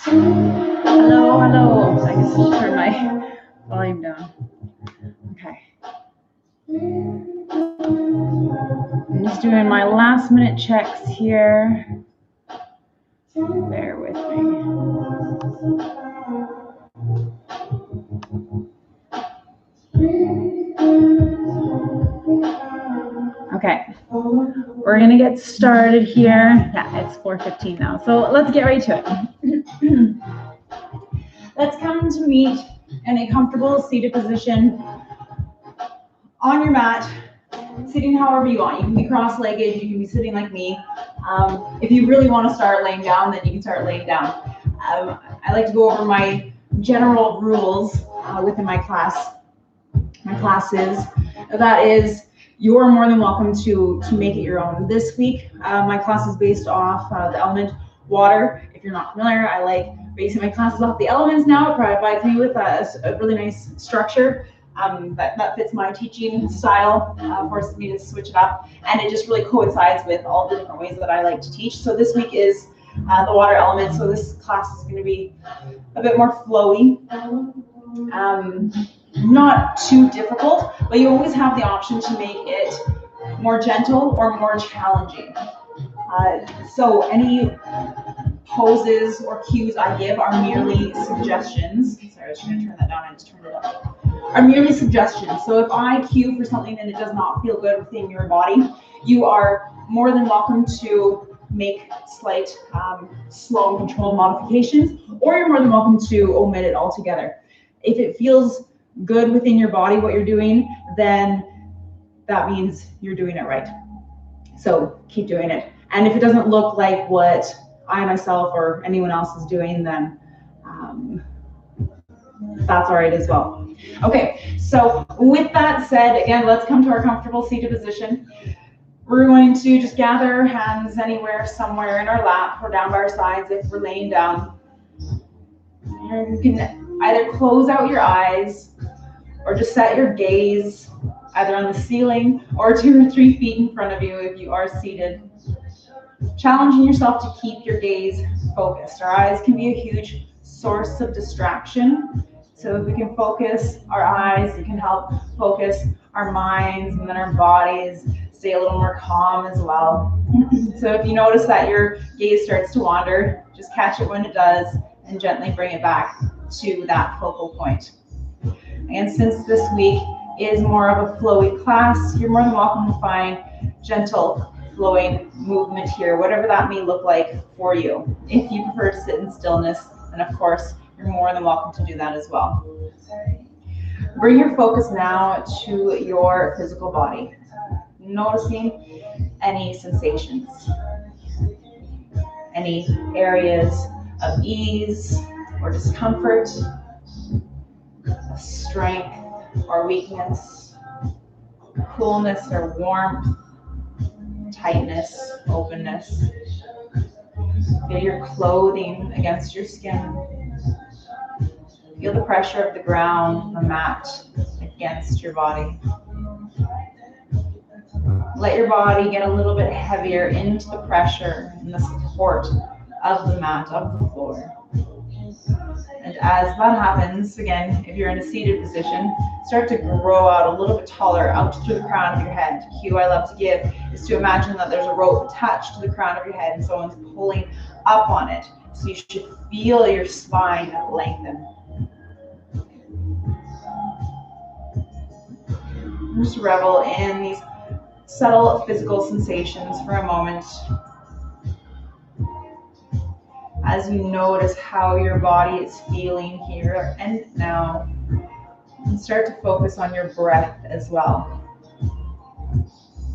Hello, hello. I guess I should turn my volume down. Okay. I'm just doing my last minute checks here. Bear with me. Okay, we're gonna get started here. Yeah, it's 4:15 now, so let's get right to it. Let's come to meet in a comfortable seated position on your mat, sitting however you want. You can be cross-legged, you can be sitting like me. If you really want to start laying down, then you can start laying down. I like to go over my general rules within my classes. That is, you're more than welcome to make it your own. This week, my class is based off the element water. If you're not familiar, I like basing my classes off the elements now. It provides me with a really nice structure that fits my teaching style, forces me to switch it up, and it just really coincides with all the different ways that I like to teach. So this week is the water element, so this class is going to be a bit more flowy. Not too difficult, but you always have the option to make it more gentle or more challenging. So any poses or cues I give are merely suggestions. Sorry, I was trying to turn that down, I just turned it up. Are merely suggestions. So if I cue for something and it does not feel good within your body, you are more than welcome to make slight slow and controlled modifications, or you're more than welcome to omit it altogether. If it feels good within your body what you're doing, then that means you're doing it right. So keep doing it. And if it doesn't look like what I myself or anyone else is doing, then that's all right as well. Okay, so with that said, again, let's come to our comfortable seated position. We're going to just gather our hands anywhere, somewhere in our lap or down by our sides if we're laying down. And you can either close out your eyes or just set your gaze either on the ceiling or 2 or 3 feet in front of you if you are seated. Challenging yourself to keep your gaze focused. Our eyes can be a huge source of distraction. So if we can focus our eyes, it can help focus our minds, and then our bodies stay a little more calm as well. So if you notice that your gaze starts to wander, just catch it when it does and gently bring it back to that focal point. And since this week is more of a flowy class, you're more than welcome to find gentle flowing movement here, whatever that may look like for you. If you prefer to sit in stillness, then of course, you're more than welcome to do that as well. Bring your focus now to your physical body, noticing any sensations, any areas of ease or discomfort, strength or weakness, coolness or warmth, tightness, openness. Feel your clothing against your skin. Feel the pressure of the ground, the mat against your body. Let your body get a little bit heavier into the pressure and the support of the mat, of the floor. And as that happens, again, if you're in a seated position, start to grow out a little bit taller, out through the crown of your head. The cue I love to give is to imagine that there's a rope attached to the crown of your head and someone's pulling up on it. So you should feel your spine lengthen. Just revel in these subtle physical sensations for a moment. as you notice how your body is feeling here and now, and start to focus on your breath as well.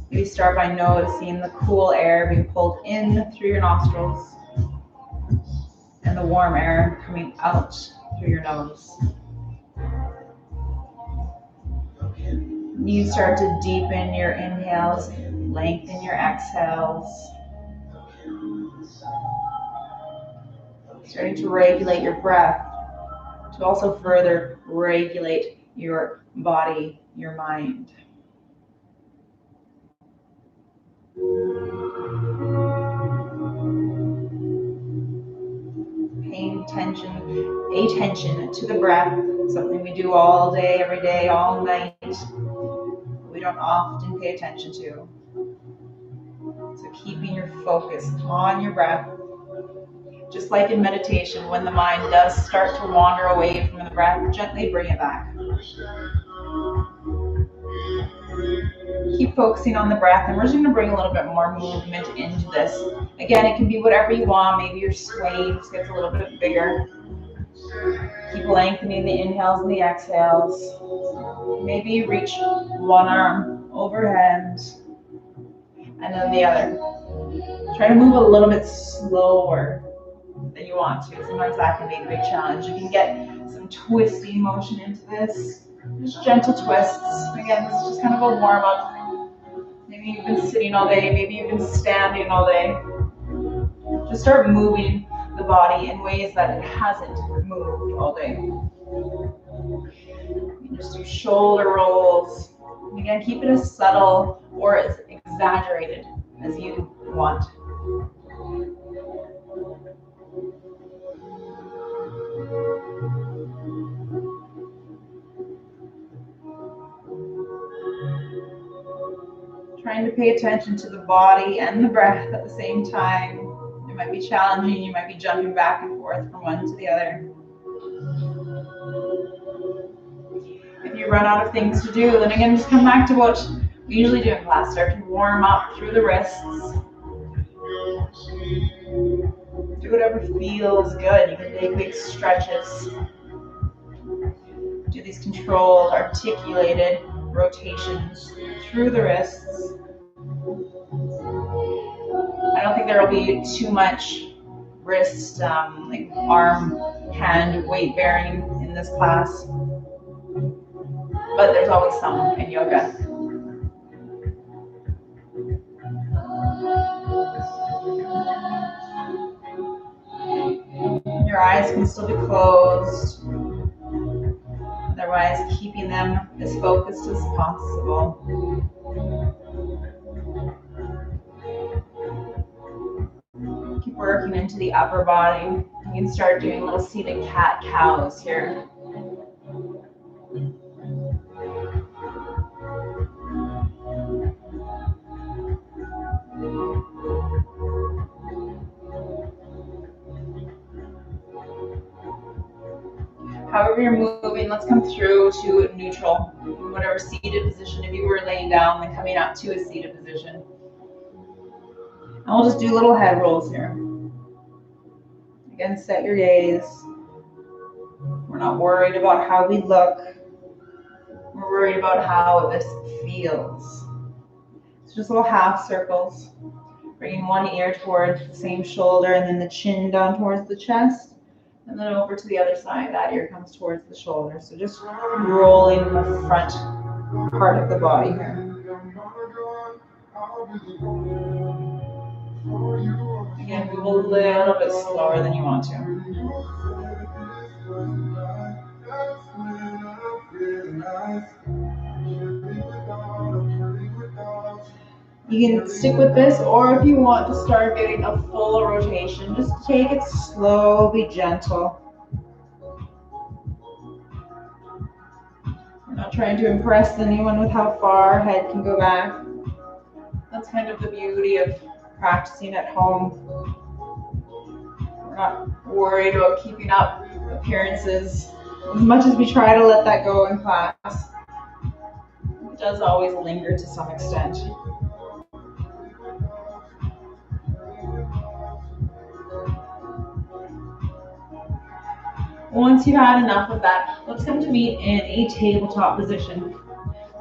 Maybe start by noticing the cool air being pulled in through your nostrils and the warm air coming out through your nose. You start to deepen your inhales, lengthen your exhales. Starting to regulate your breath to also further regulate your body, your mind. Paying attention to the breath, something we do all day, every day, all night, we don't often pay attention to. So keeping your focus on your breath, just like in meditation, when the mind does start to wander away from the breath, gently bring it back. Keep focusing on the breath, and we're just going to bring a little bit more movement into this. Again, it can be whatever you want. Maybe your sway just gets a little bit bigger. Keep lengthening the inhales and the exhales. Maybe you reach one arm overhead and then the other. Try to move a little bit slower than you want to. Sometimes that can be a big challenge. You can get some twisting motion into this. Just gentle twists. Again, this is just kind of a warm-up. Maybe you've been sitting all day. Maybe you've been standing all day. Just start moving the body in ways that it hasn't moved all day. You can just do shoulder rolls. And again, keep it as subtle or as exaggerated as you want. Trying to pay attention to the body and the breath at the same time. It might be challenging. You might be jumping back and forth from one to the other. If you run out of things to do, then again, just come back to what we usually do in class. Start to warm up through the wrists. Do whatever feels good. You can take big stretches. Do these controlled, articulated rotations through the wrists. I don't think there will be too much wrist, like arm, hand weight bearing in this class, but there's always some in yoga. Your eyes can still be closed. Otherwise, keeping them as focused as possible. Keep working into the upper body. You can start doing little seated cat-cows here. However you're moving, let's come through to neutral, whatever seated position. If you were laying down, then coming up to a seated position. And we'll just do little head rolls here. Again, set your gaze. We're not worried about how we look. We're worried about how this feels. It's just little half circles. Bringing one ear towards the same shoulder and then the chin down towards the chest. And then over to the other side, that ear comes towards the shoulder. So just rolling the front part of the body here. Again, move a little bit slower than you want to. You can stick with this, or if you want to start getting a full rotation, just take it slow, be gentle. We're not trying to impress anyone with how far our head can go back. That's kind of the beauty of practicing at home. We're not worried about keeping up appearances. As much as we try to let that go in class, it does always linger to some extent. Once you've had enough of that, let's come to meet in a tabletop position.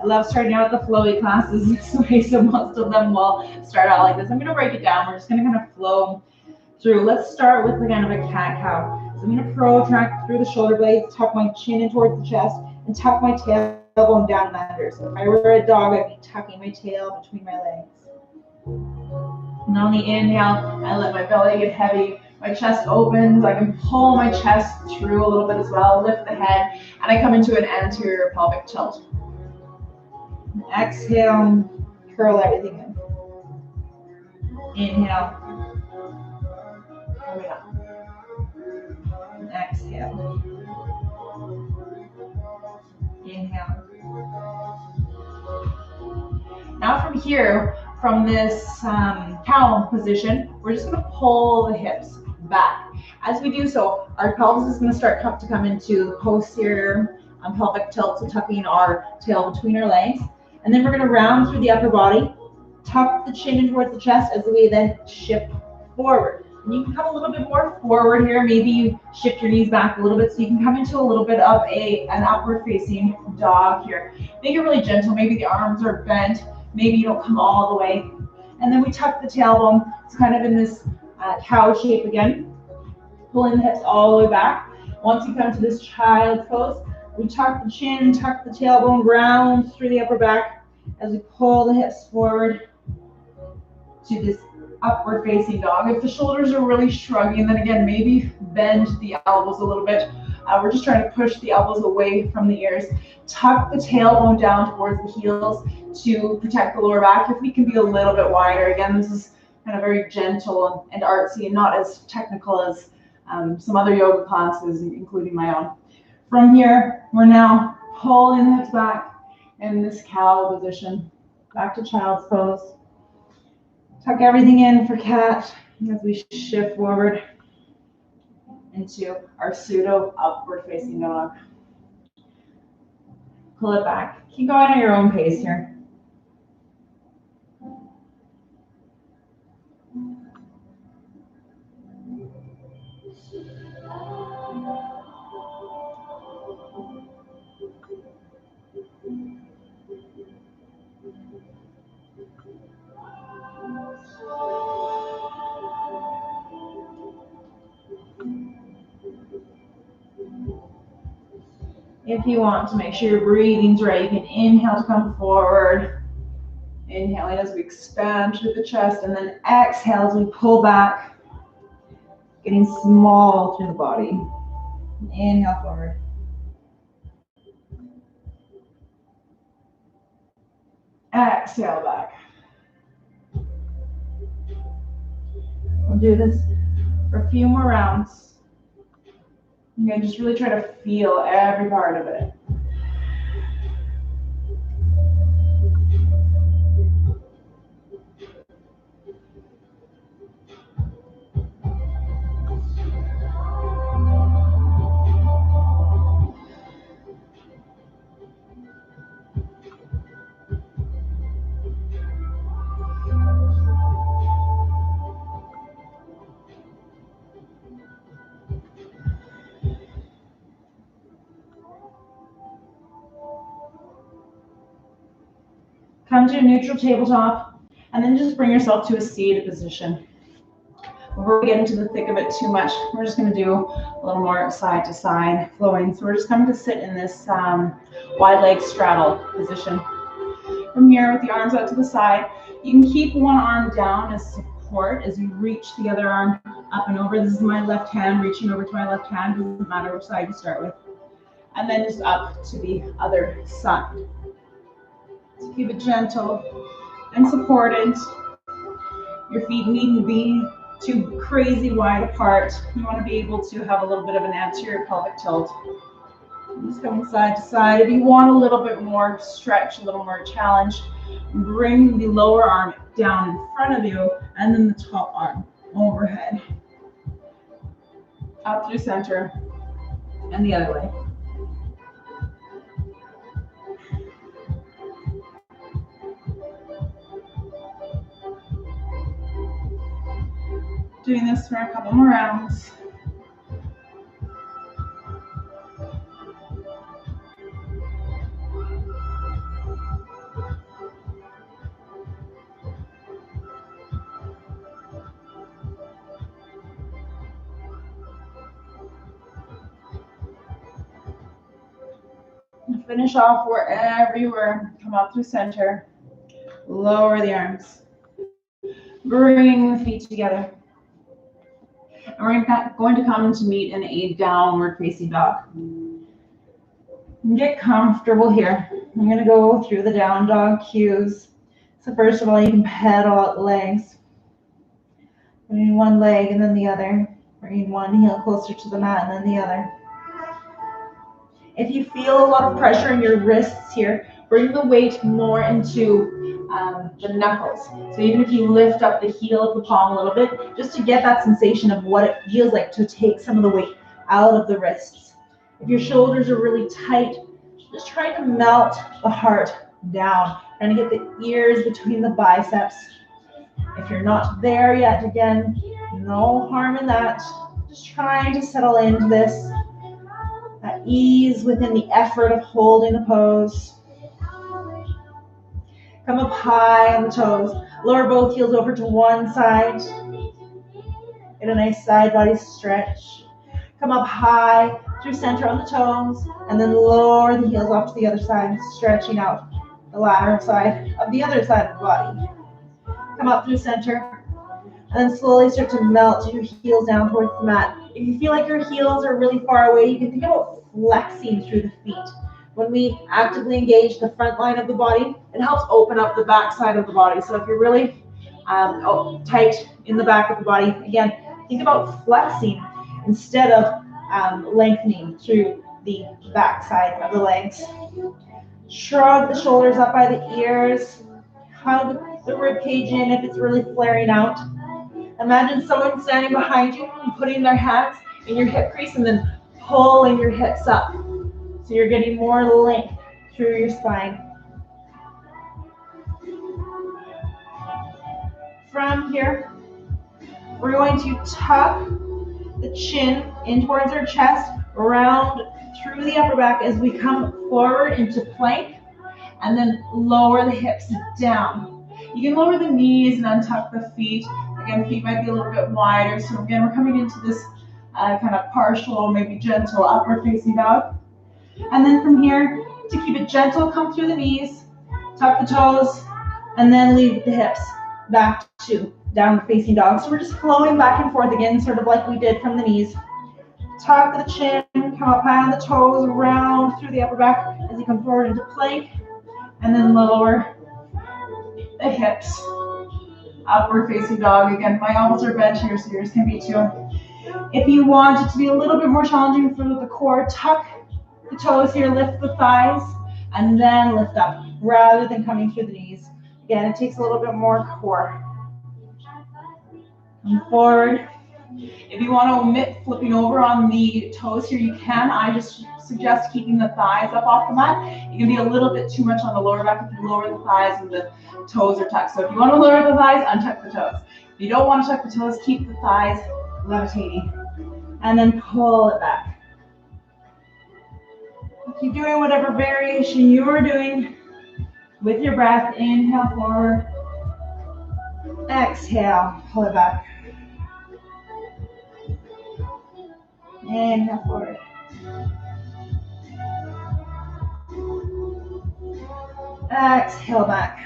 I love starting out the flowy classes this way, so most of them will start out like this. I'm going to break it down. We're just going to kind of flow through. Let's start with kind of a cat-cow. So I'm going to protract through the shoulder blades, tuck my chin in towards the chest, and tuck my tailbone down under. So if I were a dog, I'd be tucking my tail between my legs. And on the inhale, I let my belly get heavy. My chest opens. I can pull my chest through a little bit as well, lift the head, and I come into an anterior pelvic tilt. Exhale, curl everything in. Inhale. Coming up. Exhale. Inhale. Now from here, from this cow position, we're just going to pull the hips back. As we do so, our pelvis is going to start to come into the posterior pelvic tilt, so tucking our tail between our legs. And then we're going to round through the upper body, tuck the chin in towards the chest as we then shift forward. And you can come a little bit more forward here. Maybe you shift your knees back a little bit so you can come into a little bit of an upward facing dog here. Make it really gentle. Maybe the arms are bent. Maybe you don't come all the way. And then we tuck the tailbone. It's kind of in this cow shape again. Pulling the hips all the way back. Once you come to this child's pose, we tuck the chin, tuck the tailbone, round through the upper back as we pull the hips forward to this upward facing dog. If the shoulders are really shrugging, then again, maybe bend the elbows a little bit. We're just trying to push the elbows away from the ears. Tuck the tailbone down towards the heels to protect the lower back. If we can be a little bit wider, again, this is kind of very gentle and artsy and not as technical as some other yoga classes, including my own. From here, we're now pulling the hips back in this cow position. Back to child's pose. Tuck everything in for cat as we shift forward into our pseudo upward facing dog. Pull it back. Keep going at your own pace here. If you want to make sure your breathing's right, you can inhale to come forward. Inhaling as we expand through the chest, and then exhale as we pull back, getting small through the body. Inhale forward. Exhale back. We'll do this for a few more rounds. Again, just really try to feel every part of it. Come to a neutral tabletop, and then just bring yourself to a seated position. Before we get into the thick of it too much, we're just going to do a little more side to side flowing. So we're just coming to sit in this wide leg straddle position. From here, with the arms out to the side, you can keep one arm down as support as you reach the other arm up and over. This is my left hand reaching over to my left hand. Doesn't matter which side you start with. And then just up to the other side. So keep it gentle and supported. Your feet needn't be too crazy wide apart. You want to be able to have a little bit of an anterior pelvic tilt. Just going side to side. If you want a little bit more stretch, a little more challenge, bring the lower arm down in front of you and then the top arm overhead. Up through center and the other way. Doing this for a couple more rounds. And finish off wherever you were. Come up through center. Lower the arms. Bring the feet together. And we're going to come to meet in a downward facing dog. Get comfortable here. I'm going to go through the down dog cues. So first of all, you can pedal out the legs. Bringing one leg and then the other. Bringing one heel closer to the mat and then the other. If you feel a lot of pressure in your wrists here, bring the weight more into the knuckles. So even if you lift up the heel of the palm a little bit, just to get that sensation of what it feels like to take some of the weight out of the wrists. If your shoulders are really tight, just try to melt the heart down. Trying to get the ears between the biceps. If you're not there yet, again, no harm in that. Just trying to settle into this. That ease within the effort of holding the pose. Come up high on the toes. Lower both heels over to one side. Get a nice side body stretch. Come up high through center on the toes, and then lower the heels off to the other side, stretching out the lateral side of the other side of the body. Come up through center, and then slowly start to melt your heels down towards the mat. If you feel like your heels are really far away, you can think about flexing through the feet. When we actively engage the front line of the body, it helps open up the back side of the body. So if you're really tight in the back of the body, again, think about flexing instead of lengthening through the back side of the legs. Shrug the shoulders up by the ears. Hug the rib cage in if it's really flaring out. Imagine someone standing behind you and putting their hands in your hip crease and then pulling your hips up. So you're getting more length through your spine. From here, we're going to tuck the chin in towards our chest, round through the upper back as we come forward into plank, and then lower the hips down. You can lower the knees and untuck the feet. Again, feet might be a little bit wider. So again, we're coming into this kind of partial, maybe gentle upward facing dog. And then from here, to keep it gentle, come through the knees, tuck the toes, and then lead the hips back to downward facing dog. So we're just flowing back and forth again, sort of like we did from the knees. Tuck the chin, come up high on the toes, round through the upper back as you come forward into plank, and then lower the hips. Upward facing dog. Again, my elbows are bent here, so yours can be too. If you want it to be a little bit more challenging for the core, tuck the toes here, lift the thighs, and then lift up rather than coming through the knees. Again, it takes a little bit more core. Come forward. If you want to omit flipping over on the toes here, you can. I just suggest keeping the thighs up off the mat. It can be a little bit too much on the lower back if you lower the thighs and the toes are tucked. So if you want to lower the thighs, untuck the toes. If you don't want to tuck the toes, keep the thighs levitating. And then pull it back. Keep doing whatever variation you're doing with your breath. Inhale forward. Exhale, pull it back. Inhale forward. Exhale back.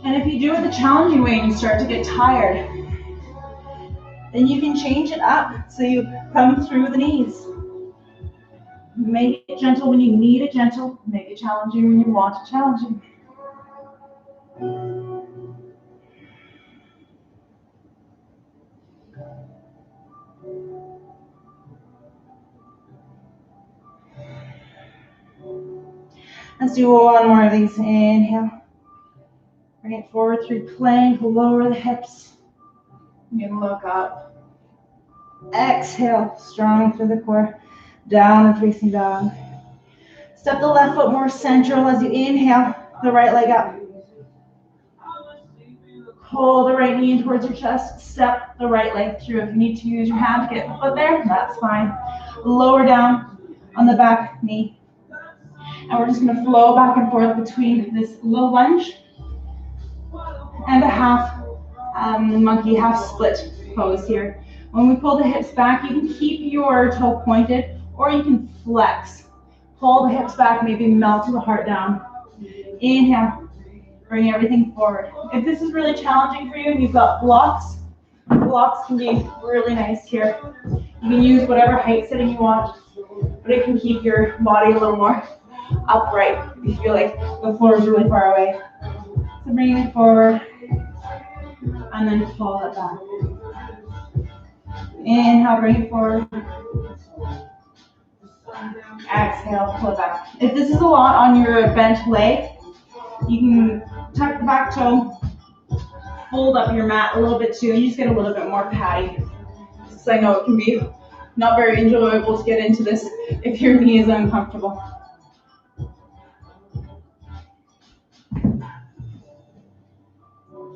And if you do it the challenging way and you start to get tired, then you can change it up so you come through the knees. Make it gentle when you need it gentle. Make it challenging when you want it challenging. Let's do one more of these. Inhale. Bring it forward through plank. Lower the hips. You can look up. Exhale, strong through the core. Downward facing dog. Step the left foot more central as you inhale. The right leg up. Pull the right knee in towards your chest. Step the right leg through. If you need to use your hand to get the foot there, that's fine. Lower down on the back knee. And we're just going to flow back and forth between this low lunge and a half monkey, half split pose here. When we pull the hips back, you can keep your toe pointed or you can flex. Pull the hips back, maybe melt the heart down. Inhale, bring everything forward. If this is really challenging for you and you've got blocks, blocks can be really nice here. You can use whatever height setting you want, but it can keep your body a little more upright if you feel like the floor is really far away. So bring it forward and then pull it back. Inhale, bring it forward. Exhale, pull it back. If this is a lot on your bent leg, you can tuck the back toe, fold up your mat a little bit too, and you just get a little bit more padding. So I know it can be not very enjoyable to get into this if your knee is uncomfortable.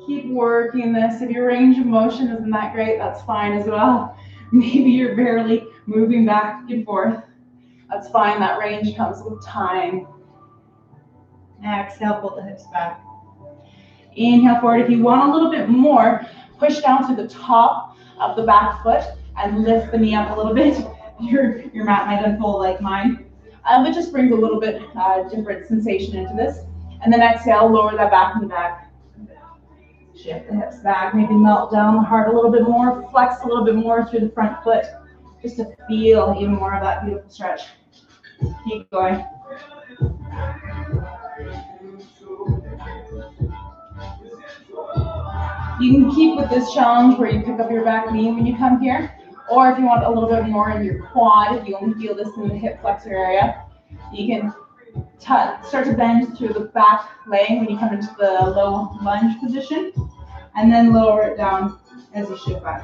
Keep working this. If your range of motion isn't that great, that's fine as well. Maybe you're barely moving back and forth. That's fine. That range comes with time. Exhale, pull the hips back. Inhale forward. If you want a little bit more, push down to the top of the back foot and lift the knee up a little bit. Your mat might unfold like mine. It just brings a little bit different sensation into this. And then exhale, lower that back in the back. Shift the hips back, maybe melt down the heart a little bit more, flex a little bit more through the front foot, just to feel even more of that beautiful stretch. Keep going. You can keep with this challenge where you pick up your back knee when you come here, or if you want a little bit more in your quad, if you only feel this in the hip flexor area, you can start to bend through the back leg when you come into the low lunge position, and then lower it down as you shift back.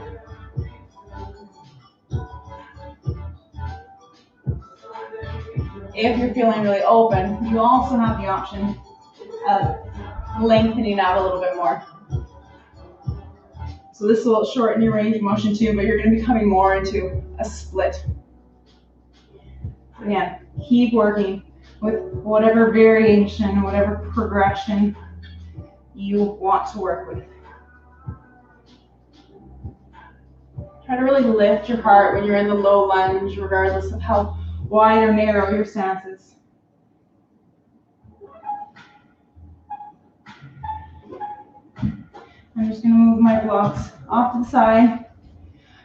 If you're feeling really open, you also have the option of lengthening out a little bit more. So this will shorten your range of motion too, but you're going to be coming more into a split. Again, keep working with whatever variation, whatever progression you want to work with. Try to really lift your heart when you're in the low lunge, regardless of how wide or narrow your stance is. I'm just going to move my blocks off to the side.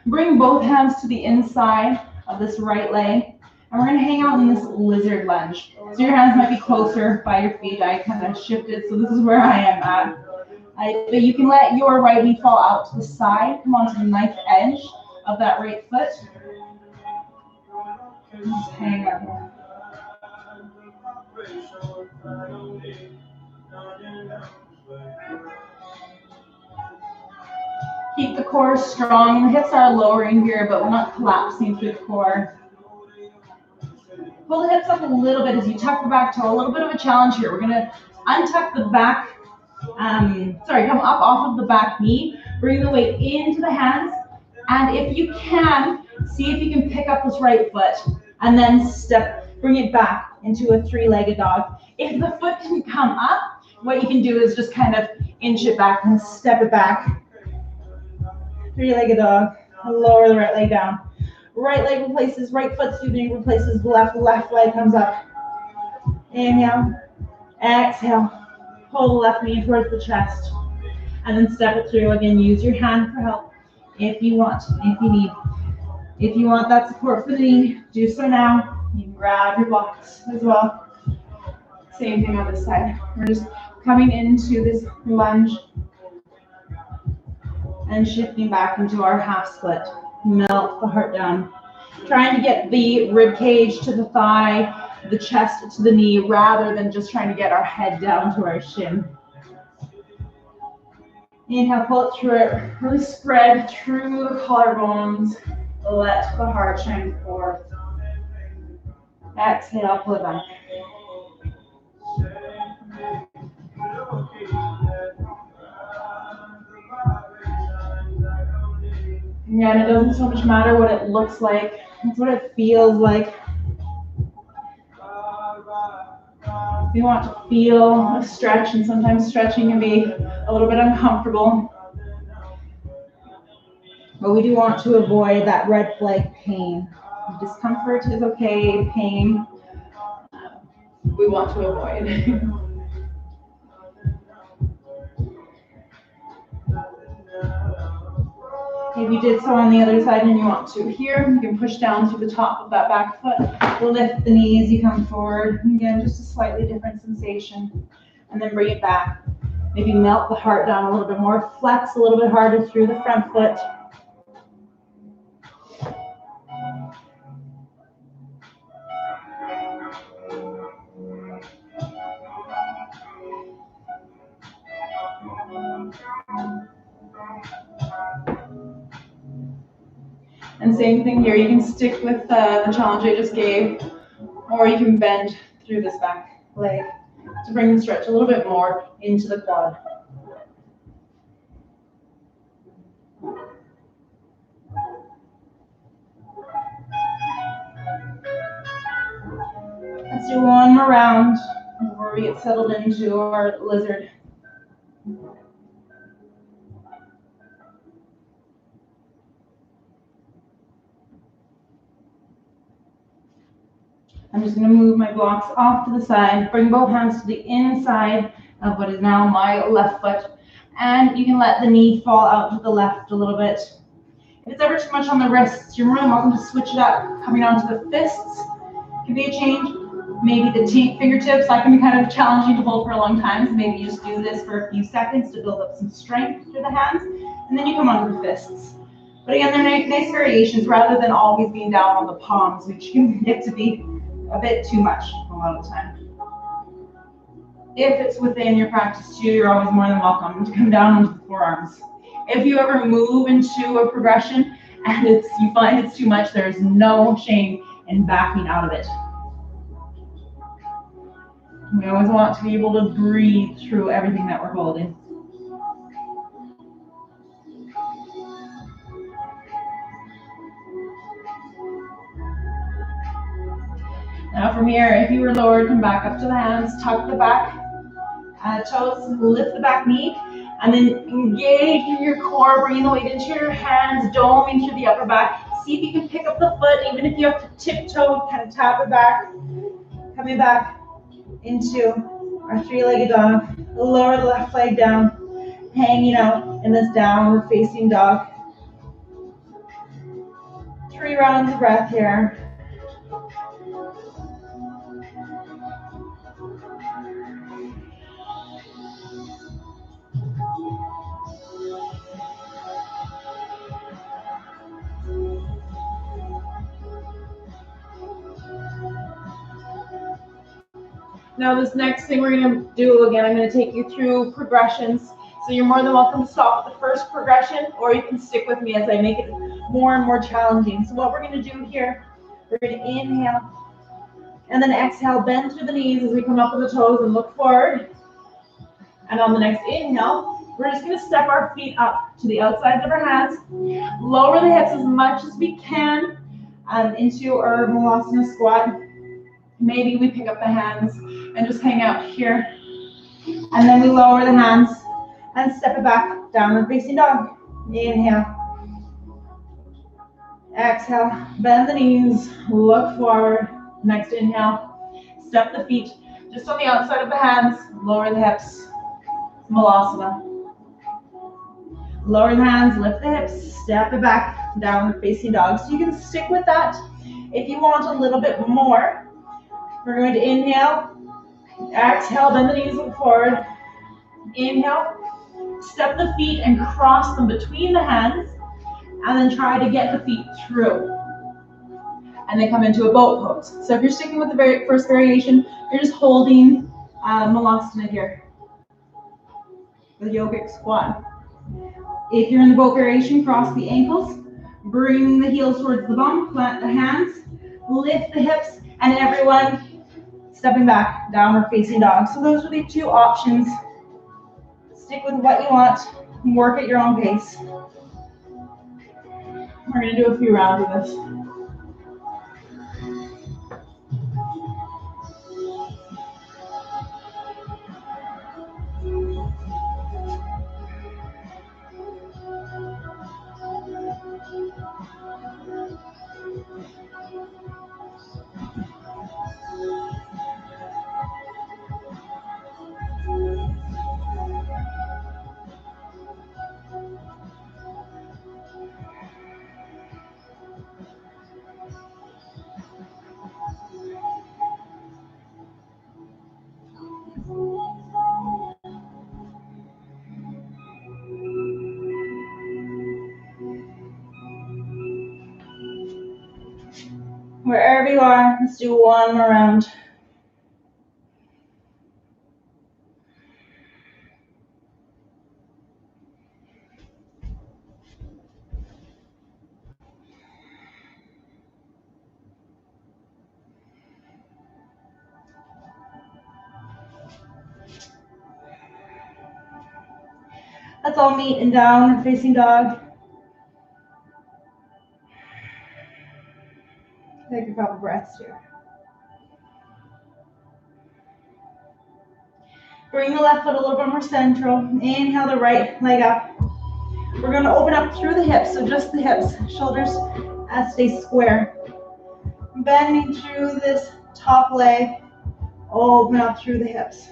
Bring both hands to the inside of this right leg. And we're going to hang out in this lizard lunge. So your hands might be closer by your feet. I kind of shifted, so this is where I am at. But you can let your right knee fall out to the side. Come onto the knife edge of that right foot. Just hang out here. Keep the core strong. The hips are lowering here, but we're not collapsing through the core. Pull the hips up a little bit as you tuck the back toe. A little bit of a challenge here. We're going to untuck the back, come up off of the back knee. Bring the weight into the hands. And if you can, see if you can pick up this right foot and then bring it back into a three-legged dog. If the foot didn't come up, what you can do is just kind of inch it back and step it back. Three-legged dog. Lower the right leg down. Right leg replaces right foot, replaces the left leg comes up. Inhale, exhale, pull the left knee towards the chest, and then step it through. Again, use your hand for help if you want, if you need. If you want that support for the knee, do so now. You can grab your blocks as well. Same thing on this side. We're just coming into this lunge and shifting back into our half split. Melt the heart down. Trying to get the rib cage to the thigh, the chest to the knee, rather than just trying to get our head down to our shin. Inhale, pull it through it. Really spread through the collarbones. Let the heart shine forth. Exhale, pull it back. Again, it doesn't so much matter what it looks like, it's what it feels like. We want to feel a stretch, and sometimes stretching can be a little bit uncomfortable. But we do want to avoid that red flag pain. Discomfort is okay, pain we want to avoid. If you did so on the other side and you want to here, you can push down to the top of that back foot, lift the knees, you come forward. Again, just a slightly different sensation. And then bring it back. Maybe melt the heart down a little bit more, flex a little bit harder through the front foot. And same thing here, you can stick with the challenge I just gave, or you can bend through this back leg to bring the stretch a little bit more into the quad. Let's do one more round before we get settled into our lizard. I'm just going to move my blocks off to the side, bring both hands to the inside of what is now my left foot, and you can let the knee fall out to the left a little bit. If it's ever too much on the wrists, you're more than welcome to switch it up, coming onto the fists. Could be a change. Maybe the fingertips, that can be kind of challenging to hold for a long time, so maybe you just do this for a few seconds to build up some strength through the hands, and then you come onto the fists. But again, they're nice variations rather than always being down on the palms, which can get to be a bit too much a lot of the time. If it's within your practice too, you're always more than welcome to come down onto the forearms. If you ever move into a progression and you find it's too much, there's no shame in backing out of it. We always want to be able to breathe through everything that we're holding. Now from here, if you were lowered, come back up to the hands, tuck the back toes, lift the back knee, and then engage in your core, bringing the weight into your hands, doming through the upper back. See if you can pick up the foot, even if you have to tiptoe, kind of tap it back, coming back into our three-legged dog. Lower the left leg down, hanging out in this downward facing dog. 3 rounds of breath here. Now this next thing we're going to do, again, I'm going to take you through progressions. So you're more than welcome to stop at the first progression, or you can stick with me as I make it more and more challenging. So what we're going to do here, we're going to inhale, and then exhale, bend through the knees as we come up on the toes and look forward. And on the next inhale, we're just going to step our feet up to the outsides of our hands, lower the hips as much as we can into our Malasana squat. Maybe we pick up the hands and just hang out here. And then we lower the hands and step it back, downward facing dog. Inhale. Exhale, bend the knees, look forward. Next inhale, step the feet just on the outside of the hands, lower the hips. Malasana. Lower the hands, lift the hips, step it back, downward facing dog. So you can stick with that. If you want a little bit more, we're going to inhale, exhale, bend the knees, look forward. Inhale, step the feet and cross them between the hands, and then try to get the feet through. And then come into a boat pose. So if you're sticking with the first variation, you're just holding Malasana here. The yogic squat. If you're in the boat variation, cross the ankles, bring the heels towards the bum, plant the hands, lift the hips, and everyone stepping back, downward facing dog. So those are the 2 options. Stick with what you want, work at your own pace. We're going to do a few rounds of this. Wherever you are, let's do one more round. Let's all meet in downward facing dog. Take a couple breaths here. Bring the left foot a little bit more central. Inhale the right leg up. We're going to open up through the hips, so just the hips. Shoulders stay square. Bending through this top leg. Open up through the hips.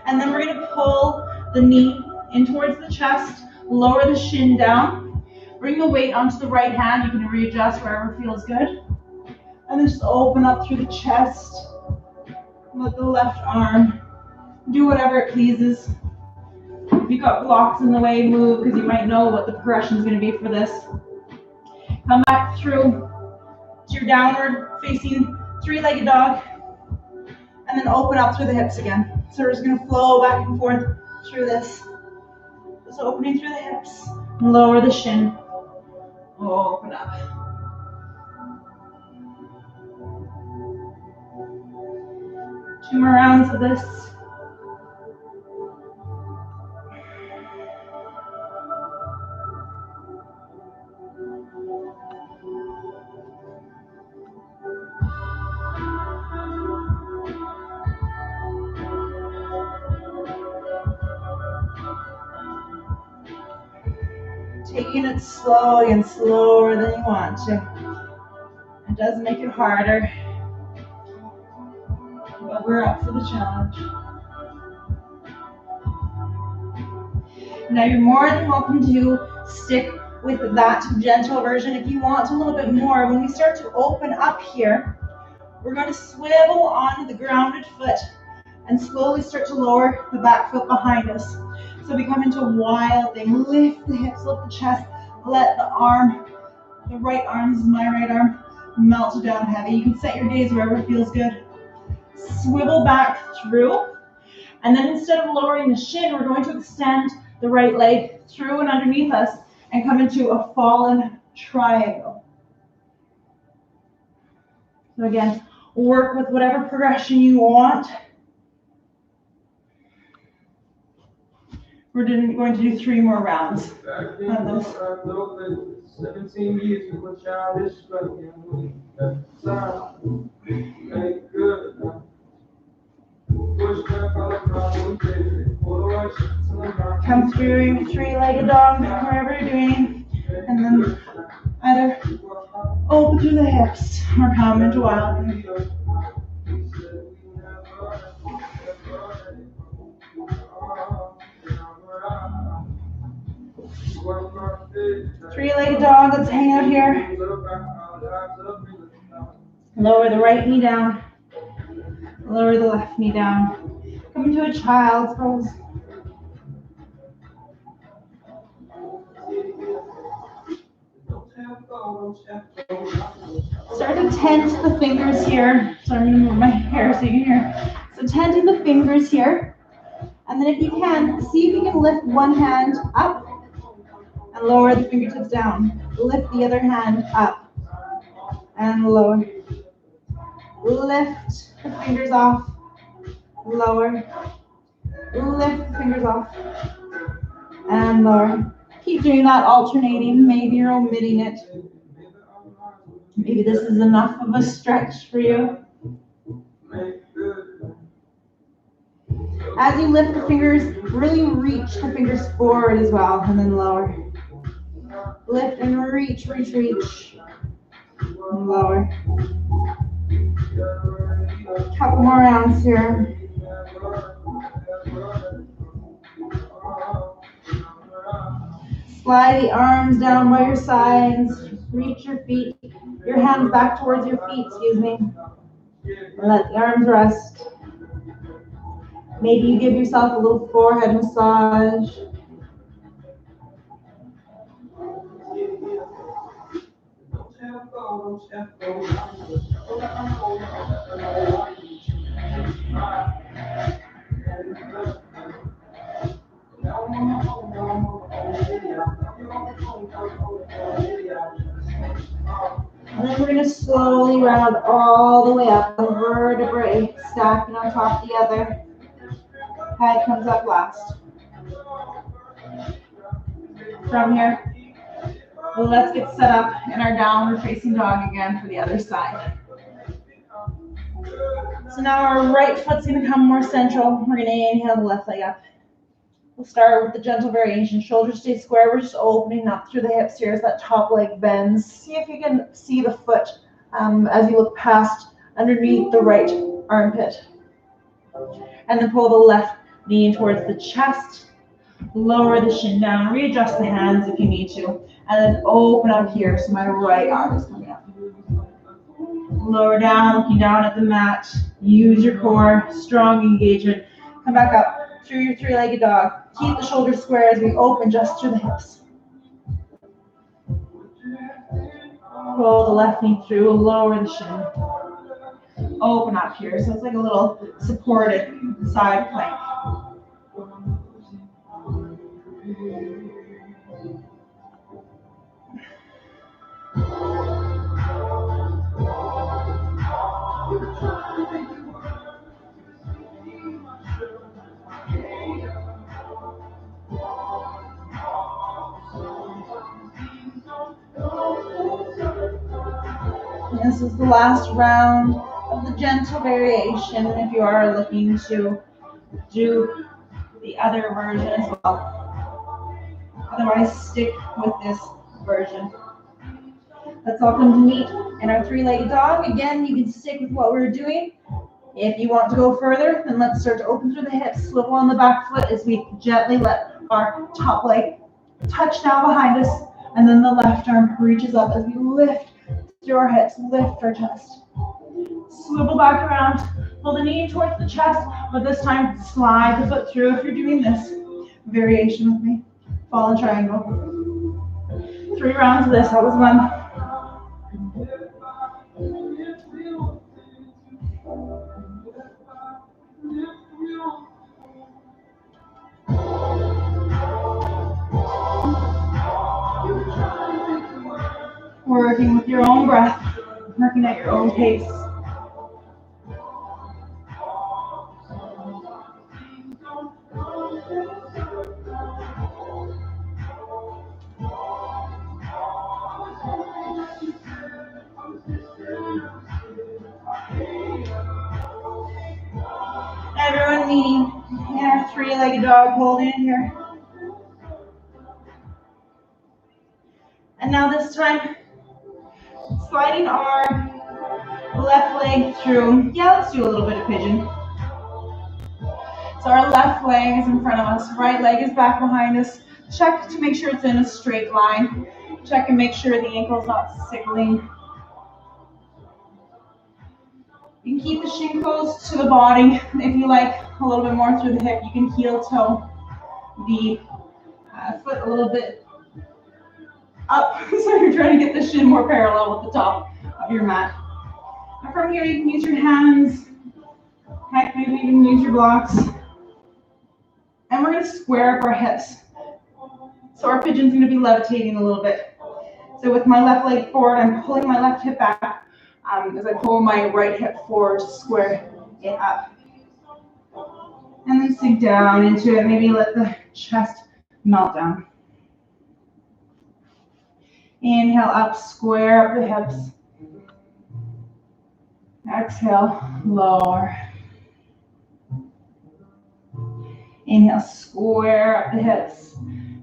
And then we're going to pull the knee in towards the chest. Lower the shin down. Bring the weight onto the right hand. You can readjust wherever feels good. And then just open up through the chest. Let the left arm do whatever it pleases. If you've got blocks in the way, move, because you might know what the progression is going to be for this. Come back through to your downward facing three-legged dog. And then open up through the hips again. So we're just going to flow back and forth through this. Just opening through the hips. Lower the shin. Open up. Two more rounds of this. Taking it slowly and slower than you want to. It does make it harder, but we're up for the challenge. Now you're more than welcome to stick with that gentle version. If you want a little bit more, when we start to open up here, we're going to swivel onto the grounded foot and slowly start to lower the back foot behind us. So we come into a wild thing. Lift the hips, lift the chest, let the arm, the right arm, this is my right arm, melt down heavy. You can set your gaze wherever feels good. Swivel back through, and then instead of lowering the shin, we're going to extend the right leg through and underneath us and come into a fallen triangle. So again, work with whatever progression you want. We're going to do 3 more rounds on this. 17 years with a childish Come through your three-legged dog, wherever you're doing, and then either open through the hips or come into wild. Three-legged dog, let's hang out here. Lower the right knee down. Lower the left knee down. Come into a child's pose. Start to tense the fingers here. So I'm going to move my hair so you can hear. So tenting the fingers here. And then if you can, see if you can lift one hand up and lower the fingertips down. Lift the other hand up and lower. Lift the fingers off, lower. Lift the fingers off and lower. Keep doing that, alternating. Maybe you're omitting it. Maybe this is enough of a stretch for you. As you lift the fingers, really reach the fingers forward as well, and then lower. Lift and reach, reach, reach. And lower. Couple more rounds here. Slide the arms down by your sides. Reach your feet, your hands back towards your feet, excuse me. And let the arms rest. Maybe you give yourself a little forehead massage. And then we're going to slowly round all the way up, the vertebrae stacking on top of the other. Head comes up last. From here, let's get set up in our downward facing dog again for the other side. So now our right foot's going to come more central. We're going to inhale the left leg up. We'll start with the gentle variation. Shoulders stay square. We're just opening up through the hips here as that top leg bends. See if you can see the foot as you look past underneath the right armpit. And then pull the left knee in towards the chest. Lower the shin down. Readjust the hands if you need to. And then open up here so my right arm is coming up. Lower down, looking down at the mat. Use your core. Strong engagement. Come back up through your three-legged dog. Keep the shoulders square as we open just through the hips. Pull the left knee through, lower the shin. Open up here, so it's like a little supported side plank. And this is the last round of the gentle variation if you are looking to do the other version as well. Otherwise, stick with this version. Let's all come to meet in our three-legged dog. Again, you can stick with what we're doing. If you want to go further, then let's start to open through the hips. Swivel on the back foot as we gently let our top leg touch down behind us. And then the left arm reaches up as we lift through our hips, lift our chest. Swivel back around, pull the knee towards the chest, but this time slide the foot through if you're doing this variation with me. Fallen triangle. 3 rounds of this, that was 1. Working with your own breath, working at your own pace. Everyone meeting in our three-legged dog, holding it here. And now this time, sliding our left leg through. Yeah, let's do a little bit of pigeon. So our left leg is in front of us, right leg is back behind us. Check to make sure it's in a straight line. Check and make sure the ankle's not sickling. You can keep the shin close to the body. If you like a little bit more through the hip, you can heel toe the foot a little bit up. So you're trying to get the shin more parallel with the top of your mat. And from here, you can use your hands. Heck, maybe you can use your blocks. And we're going to square up our hips. So our pigeon's going to be levitating a little bit. So with my left leg forward, I'm pulling my left hip back as I pull my right hip forward to square it up. And then sink down into it. Maybe let the chest melt down. Inhale up, square up the hips. Exhale, lower. Inhale, square up the hips.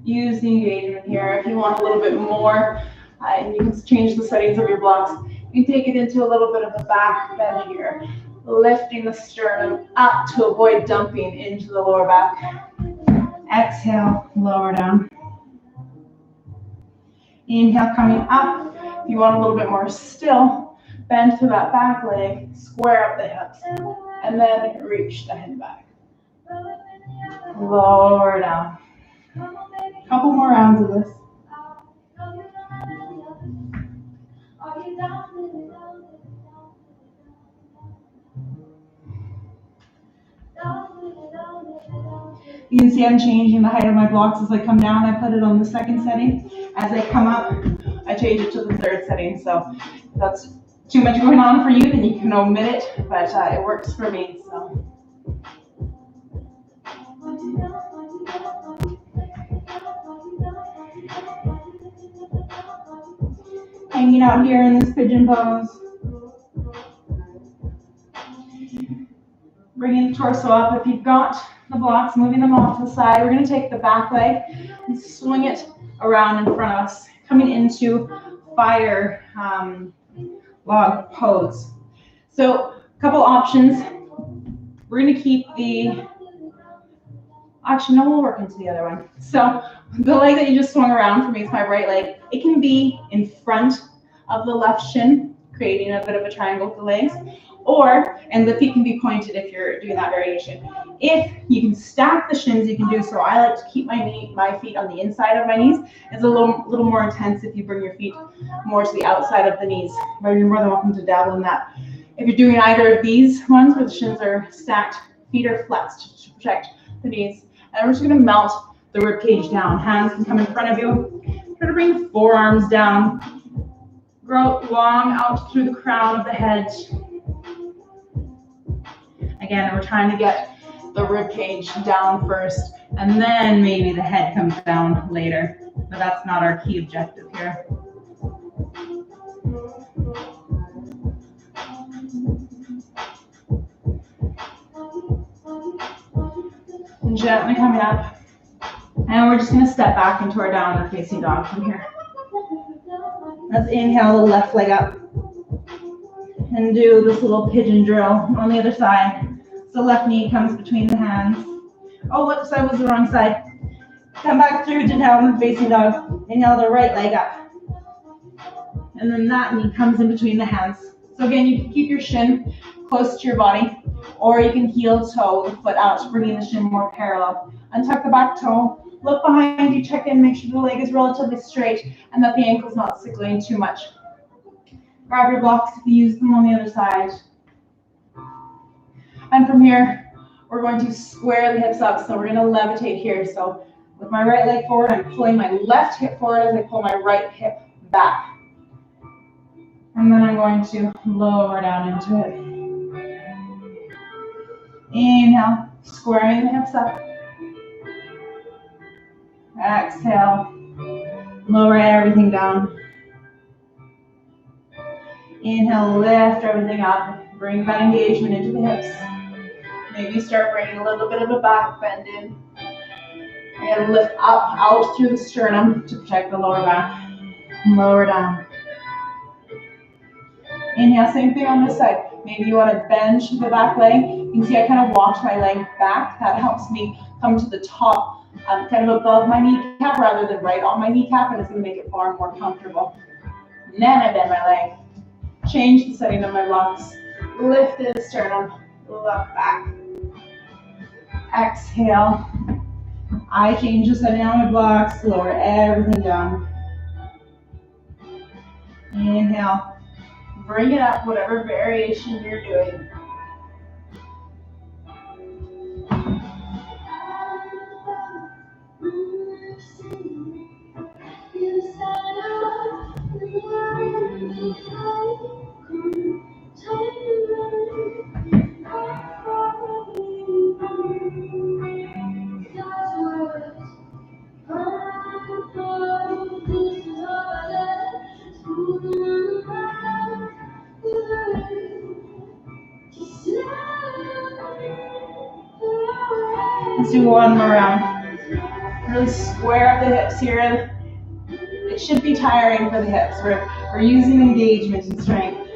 Use the engagement here. If you want a little bit more, and you can change the settings of your blocks, you can take it into a little bit of a back bend here. Lifting the sternum up to avoid dumping into the lower back. Exhale, lower down. Inhale, coming up. If you want a little bit more still, bend to that back leg, square up the hips, and then reach the head back. Lower down. Couple more rounds of this. You can see I'm changing the height of my blocks as I come down. I put it on the second setting. As I come up, I change it to the third setting. So if that's too much going on for you, then you can omit it, but it works for me. So. Hanging out here in this pigeon pose. Bringing the torso up. If you've got the blocks, moving them off to the side, we're going to take the back leg and swing it around in front of us, coming into fire log pose. So a couple options. We're going to keep actually, no, we'll work into the other one. So the leg that you just swung around for me is my right leg. It can be in front of the left shin, creating a bit of a triangle with the legs, and the feet can be pointed if you're doing that variation. If you can stack the shins, you can do so. I like to keep my feet on the inside of my knees. It's a little more intense if you bring your feet more to the outside of the knees, but you're more than welcome to dabble in that. If you're doing either of these ones where the shins are stacked, feet are flexed to protect the knees. And we're just going to melt the rib cage down. Hands can come in front of you. Try to bring the forearms down. Grow long out through the crown of the head. Again, we're trying to get the rib cage down first, and then maybe the head comes down later. But that's not our key objective here. And gently coming up. And we're just going to step back into our downward facing dog from here. Let's inhale the left leg up. And do this little pigeon drill on the other side. So left knee comes between the hands. Oh, whoops, I was the wrong side. Come back through to downward facing dog. Inhale the right leg up. And then that knee comes in between the hands. So again, you can keep your shin close to your body, or you can heel toe the foot out, bringing the shin more parallel. Untuck the back toe. Look behind you, check in, make sure the leg is relatively straight and that the ankle's not sickling too much. Grab your blocks if you use them on the other side. And from here, we're going to square the hips up. So we're going to levitate here. So with my right leg forward, I'm pulling my left hip forward as I pull my right hip back. And then I'm going to lower down into it. Inhale, squaring the hips up. Exhale, lower everything down. Inhale, lift everything up. Bring that engagement into the hips. Maybe start bringing a little bit of a back bend in. And lift up, out through the sternum to protect the lower back. Lower down. Inhale, same thing on this side. Maybe you want to bend the back leg. You can see I kind of walked my leg back. That helps me come to the top, kind of above my kneecap rather than right on my kneecap, and it's going to make it far more comfortable. And then I bend my leg. Change the setting of my blocks. Lift the sternum. Look back. Exhale. I change the setting on my blocks. Lower everything down. Inhale. Bring it up, whatever variation you're doing. Let's do one more round. Really square up the hips here. It should be tiring for the hips. We're using engagement and strength.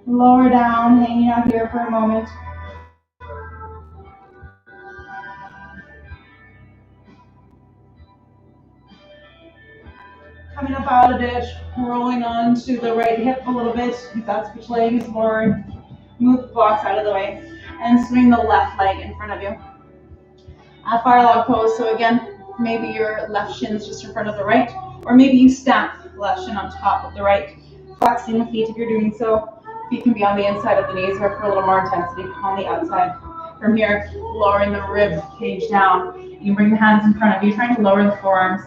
Lower down, hanging out here for a moment. Coming up out of it, rolling on to the right hip a little bit, if that's which leg is forward. Move the blocks out of the way. And swing the left leg in front of you. Fire log pose, so again, maybe your left shin is just in front of the right, or maybe you stack the left shin on top of the right, flexing the feet if you're doing so. Feet can be on the inside of the knees, or for a little more intensity, on the outside. From here, lowering the rib cage down. You can bring the hands in front of you, trying to lower the forearms.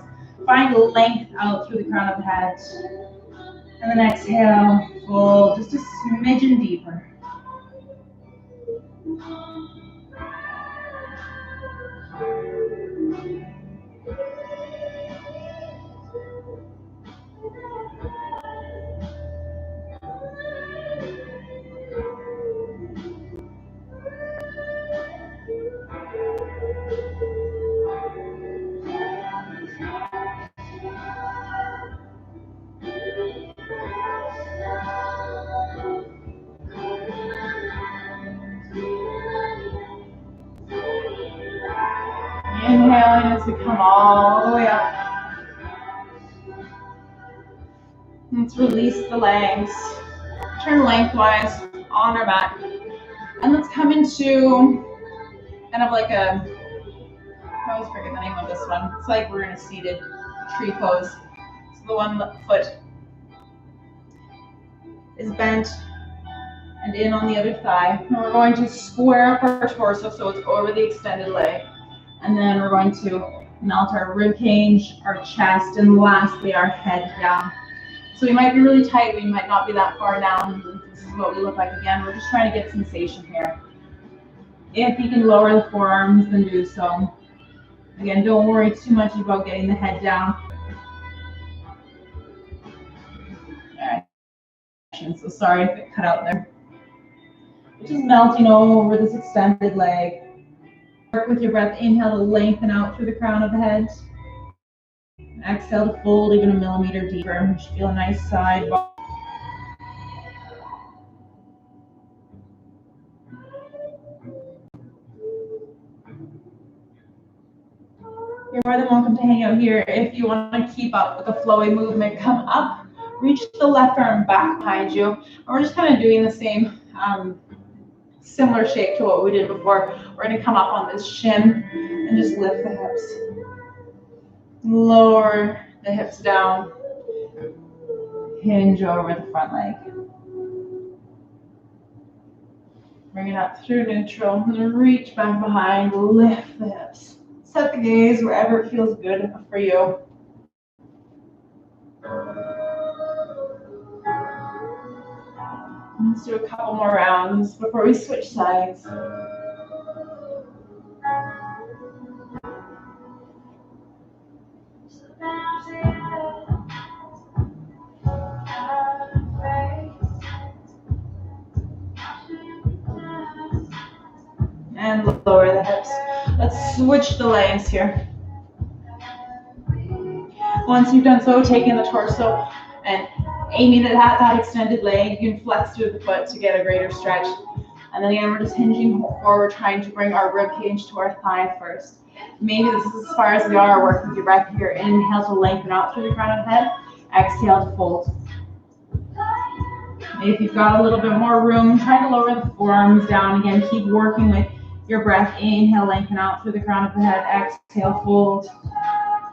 Find length out through the crown of the head. And then exhale, fold just a smidgen deeper. Inhaling as we come all the way up. Let's release the legs. Turn lengthwise on our back. And let's come into kind of like a, I always forget the name of this one. It's like we're in a seated tree pose. So the one foot is bent and in on the other thigh. And we're going to square up our torso so it's over the extended leg. And then we're going to melt our rib cage, our chest, and lastly our head down. So we might be really tight, we might not be that far down. This is what we look like again. We're just trying to get sensation here. If you can lower the forearms, then do so. Again, don't worry too much about getting the head down. Alright. So sorry if it cut out there. Just melting over this extended leg. Work with your breath. Inhale to lengthen out through the crown of the head. Exhale to fold even a millimeter deeper. You should feel a nice side body. You're more than welcome to hang out here. If you want to keep up with the flowy movement, come up, reach the left arm back behind you. And we're just kind of doing the same similar shape to what we did before. We're going to come up on this shin and just lift the hips. Lower the hips down. Hinge over the front leg. Bring it up through neutral and then reach back behind, lift the hips. Set the gaze wherever it feels good for you. Let's do a couple more rounds before we switch sides. And lower the hips. Let's switch the legs here. Once you've done so, take in the torso and aiming it at that extended leg. You can flex through the foot to get a greater stretch. And then again, we're just hinging forward, trying to bring our rib cage to our thigh first. Maybe this is as far as we are. Work with your breath here. Inhale to lengthen out through the crown of the head. Exhale to fold. If you've got a little bit more room, try to lower the forearms down. Again, keep working with your breath. Inhale, lengthen out through the crown of the head. Exhale, fold.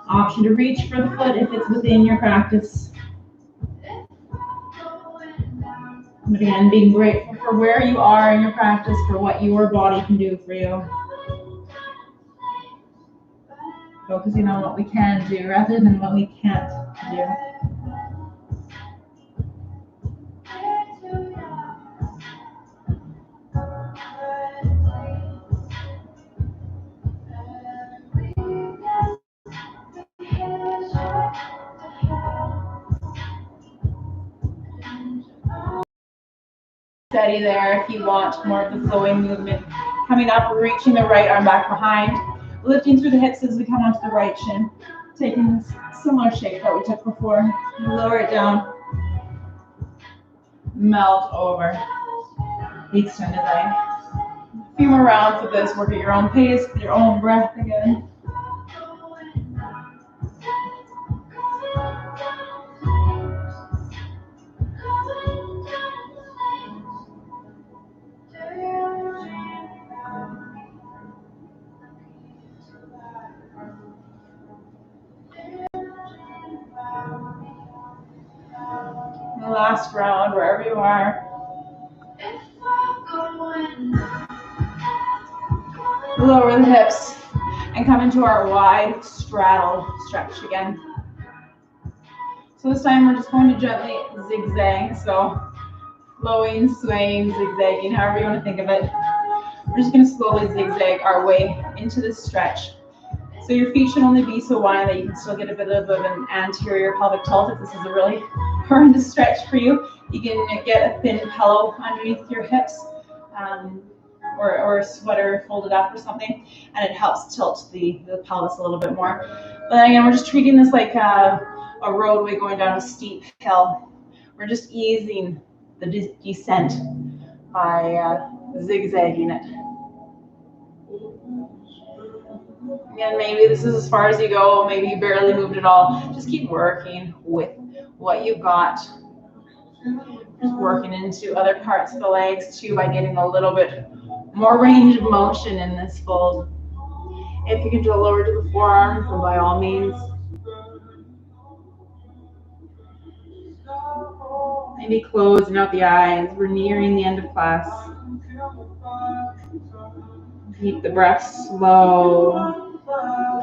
Option to reach for the foot if it's within your practice. But again, being grateful for where you are in your practice, for what your body can do for you. Focusing on what we can do rather than what we can't do. Steady there if you want more of the flowing movement. Coming up, reaching the right arm back behind, lifting through the hips as we come onto the right shin. Taking this similar shape that we took before. Lower it down. Melt over the extended leg. A few more rounds of this. Work at your own pace, with your own breath again. The last round, wherever you are. Lower the hips and come into our wide straddle stretch again. So this time we're just going to gently zigzag. So flowing, swaying, zigzagging, however you want to think of it. We're just going to slowly zigzag our way into this stretch. So your feet should only be so wide that you can still get a bit of an anterior pelvic tilt if this is a really horrendous stretch for you. You can get a thin pillow underneath your hips or a sweater folded up or something, and it helps tilt the pelvis a little bit more. But then again, we're just treating this like a roadway going down a steep hill. We're just easing the descent by zigzagging it. Again, maybe this is as far as you go, maybe you barely moved at all. Just keep working with what you've got. Just working into other parts of the legs too by getting a little bit more range of motion in this fold. If you can go lower to the forearms, then by all means. Maybe closing out the eyes. We're nearing the end of class. Keep the breath slow,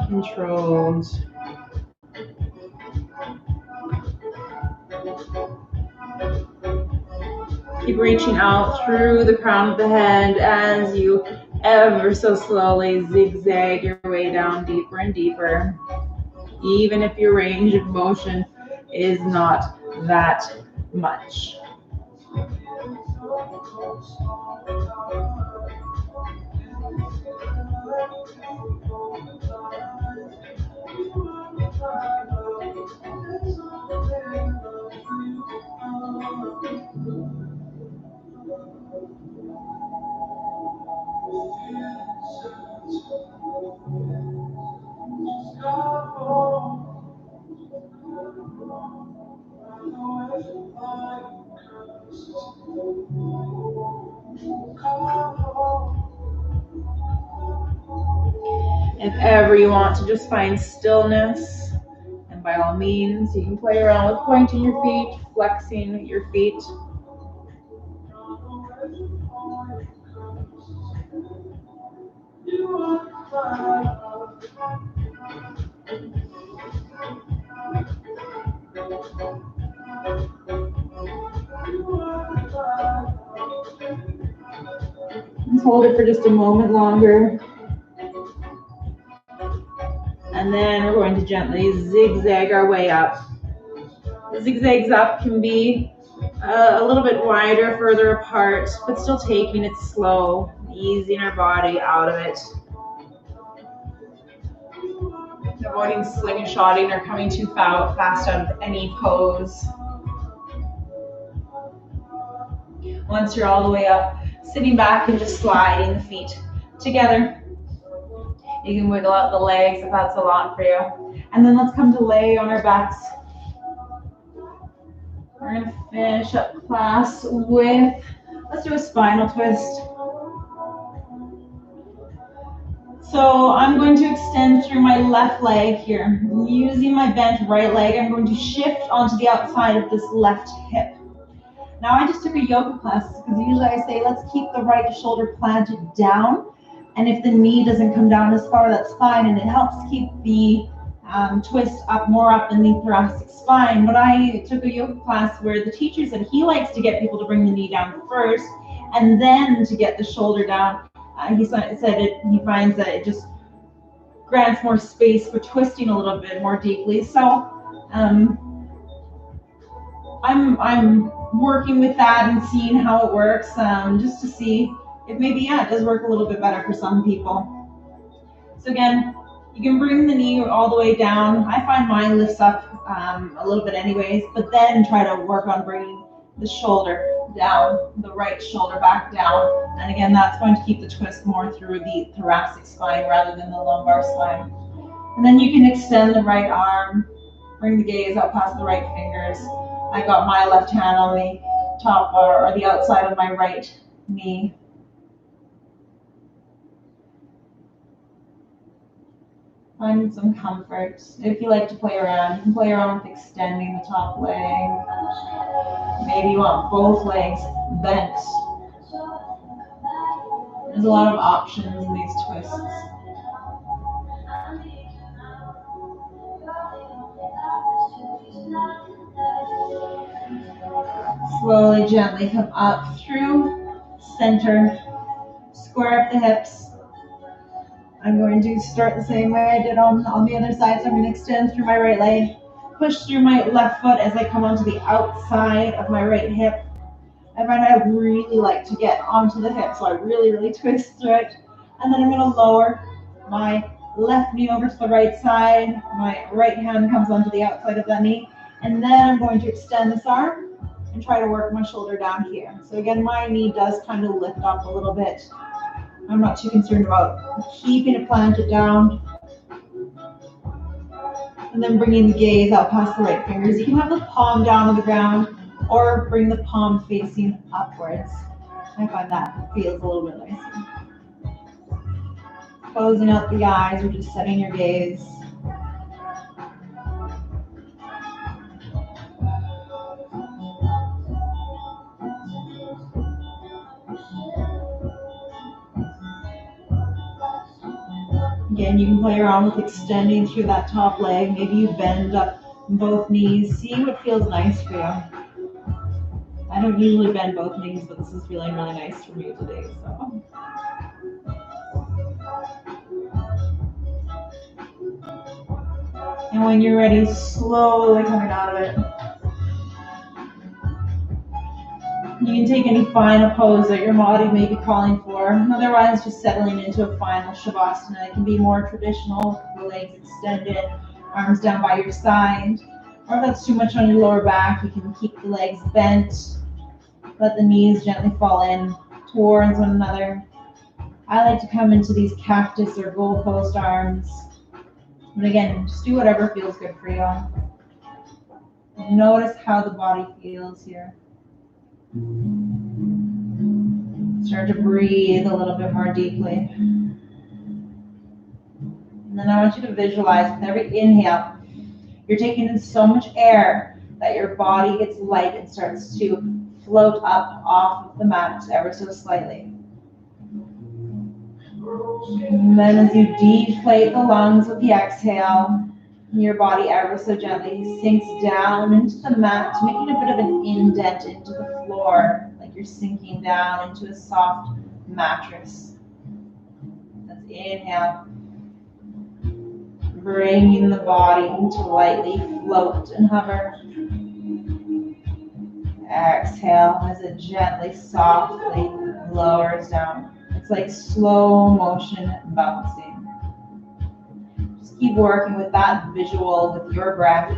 controlled. Keep reaching out through the crown of the head as you ever so slowly zigzag your way down deeper and deeper, even if your range of motion is not that much. If ever you want to just find stillness, and by all means, you can play around with pointing your feet, flexing your feet. Let's hold it for just a moment longer. And then we're going to gently zigzag our way up. The zigzags up can be a little bit wider, further apart, but still taking it slow, easing our body out of it. Avoiding slingshotting or coming too fast out of any pose. Once you're all the way up, sitting back and just sliding the feet together. You can wiggle out the legs if that's a lot for you. And then let's come to lay on our backs. We're going to finish up class with, let's do a spinal twist. So I'm going to extend through my left leg here. Using my bent right leg, I'm going to shift onto the outside of this left hip. Now I just took a yoga class because usually I say let's keep the right shoulder planted down. And if the knee doesn't come down as far, that's fine. And it helps keep the twist more up in the thoracic spine. But I took a yoga class where the teacher said he likes to get people to bring the knee down first and then to get the shoulder down. He said he finds that it just grants more space for twisting a little bit more deeply. So I'm working with that and seeing how it works, just to see if maybe, it does work a little bit better for some people. So again, you can bring the knee all the way down. I find mine lifts up a little bit anyways, but then try to work on bringing the shoulder down, the right shoulder back down. And again, that's going to keep the twist more through the thoracic spine rather than the lumbar spine. And then you can extend the right arm, bring the gaze out past the right fingers. I got my left hand on the top or the outside of my right knee. Find some comfort. If you like to play around, you can play around with extending the top leg. Maybe you want both legs bent. There's a lot of options in these twists. Slowly, gently come up through center. Square up the hips. I'm going to start the same way I did on the other side. So I'm going to extend through my right leg. Push through my left foot as I come onto the outside of my right hip. I find I really like to get onto the hip, so I really twist through it. And then I'm going to lower my left knee over to the right side. My right hand comes onto the outside of that knee. And then I'm going to extend this arm and try to work my shoulder down here. So again, my knee does kind of lift up a little bit. I'm not too concerned about keeping it planted down. And then bringing the gaze out past the right fingers. You can have the palm down on the ground or bring the palm facing upwards. I find that feels a little bit nicer. Closing out the eyes or just setting your gaze. Again, you can play around with extending through that top leg. Maybe you bend up both knees. See what feels nice for you. I don't usually bend both knees, but this is feeling really nice for me today. So. And when you're ready, slowly coming out of it. You can take any final pose that your body may be calling for. Otherwise, just settling into a final Shavasana. It can be more traditional, the legs extended, arms down by your side. Or if that's too much on your lower back, you can keep the legs bent. Let the knees gently fall in towards one another. I like to come into these cactus or goalpost arms. And again, just do whatever feels good for you. Notice how the body feels here. Start to breathe a little bit more deeply. And then I want you to visualize with every inhale, you're taking in so much air that your body gets light and starts to float up off of the mat ever so slightly. And then as you deflate the lungs with the exhale, your body ever so gently sinks down into the mat, making a bit of an indent into the floor, like you're sinking down into a soft mattress. Let's inhale, bringing the body to lightly float and hover. Exhale as it gently, softly lowers down. It's like slow motion bouncing. Just keep working with that visual with your breath.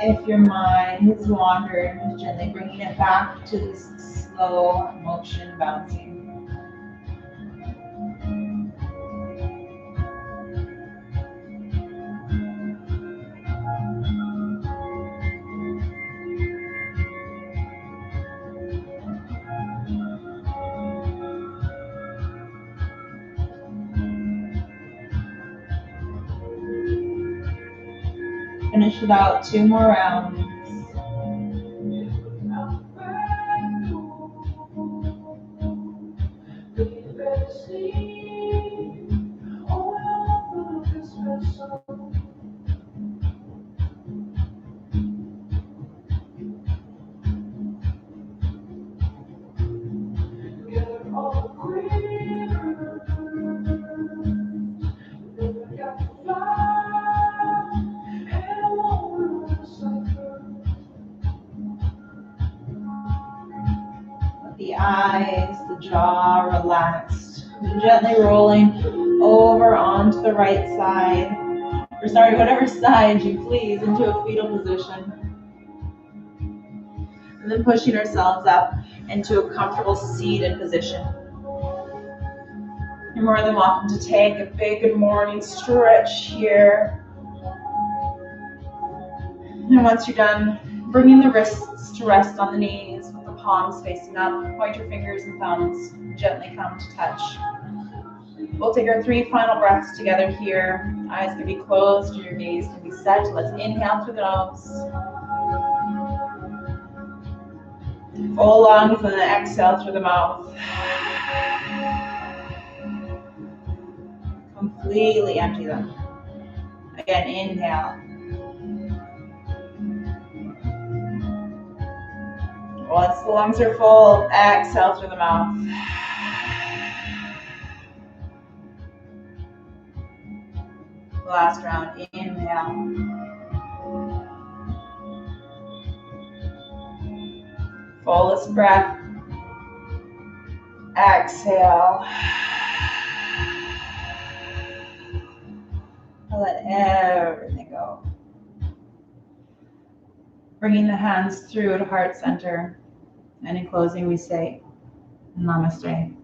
If your mind has wandered, just gently bringing it back to this slow motion bouncing. Finish it out, 2 more rounds. The eyes, the jaw relaxed, Gently rolling over onto the right side, or sorry, whatever side you please, into a fetal position. And then pushing ourselves up into a comfortable seated position. You're more than welcome to take a big good morning stretch here. And once you're done, bringing the wrists to rest on the knees with the palms facing up, point your fingers and thumbs, gently come to touch. We'll take our 3 final breaths together here. Eyes can be closed, your gaze can be set. Let's inhale through the nose. Full lungs, and then exhale through the mouth. Completely empty them. Again, inhale. Once the lungs are full, exhale through the mouth. Last round, inhale. Fullest breath. Exhale. Let everything go. Bringing the hands through to heart center. And in closing, we say, Namaste.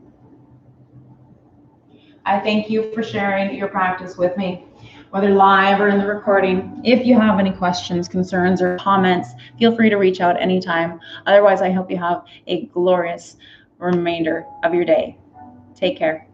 I thank you for sharing your practice with me, whether live or in the recording. If you have any questions, concerns, or comments, feel free to reach out anytime. Otherwise, I hope you have a glorious remainder of your day. Take care.